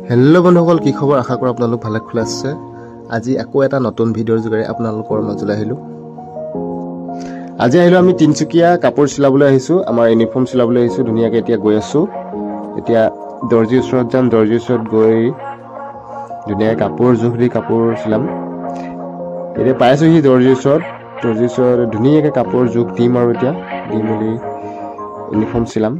Hello' বন্ধুসকল, কি খবৰ? আশা কৰোঁ আপোনালোক ভালে খুলে আছে। আজি আকৌ এটা নতুন ভিডিঅ'ৰ যোগেৰে আপোনালোকৰ মাজলৈ আহিলোঁ। আজি আহিলোঁ আমি তিনিচুকীয়া কাপোৰ চিলাবলৈ আহিছোঁ, আমাৰ ইউনিফৰ্ম চিলাবলৈ আহিছোঁ। ধুনীয়াকৈ এতিয়া গৈ আছোঁ। এতিয়া দৰ্জিৰ ওচৰত যাম, দৰ্জিৰ ওচৰত গৈ ধুনীয়াকৈ কাপোৰ জোখ দি কাপোৰ চিলাম। এতিয়া পাইছোঁহি দৰ্জিৰ ওচৰত ধুনীয়াকৈ কাপোৰ জোখ দিম আৰু এতিয়া দি মেলি ইউনিফৰ্ম চিলাম।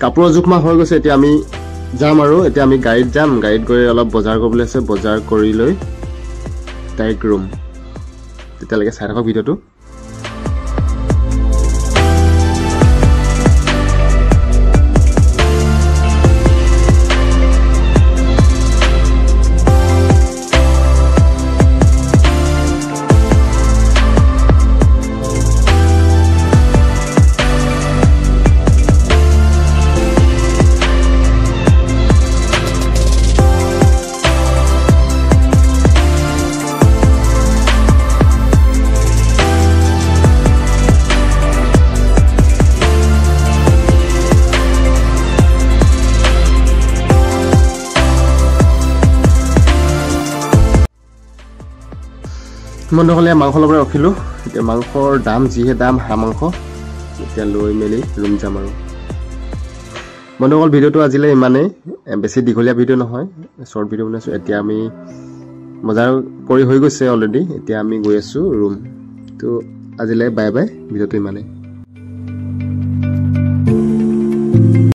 কাপোৰৰ জোখ মাখ হৈ গৈছে। এতিয়া আমি যাম আৰু এতিয়া আমি গাড়ীত যাম। গাড়ীত গৈ অলপ বজাৰ কৰিবলৈ আছে, বজাৰ কৰি লৈ ডাইৰেক্ট ৰুম। তেতিয়ালৈকে চাই থাকক ভিডিঅ'টো। বন্ধুসকলে মাংস ল'বলৈ ৰখিলোঁ। এতিয়া মাংসৰ দাম যিহে দাম, হাঁহ মাংস এতিয়া লৈ মেলি ৰুম যাম আৰু। বন্ধুসকল, ভিডিঅ'টো আজিলৈ ইমানেই, বেছি দীঘলীয়া ভিডিঅ' নহয়, শ্বৰ্ট ভিডিঅ' বনাইছোঁ। এতিয়া আমি বজাৰ কৰি হৈ গৈছে অলৰেডি, এতিয়া আমি গৈ আছোঁ ৰুম। তো আজিলৈ বাই বাই, ভিডিঅ'টো ইমানেই।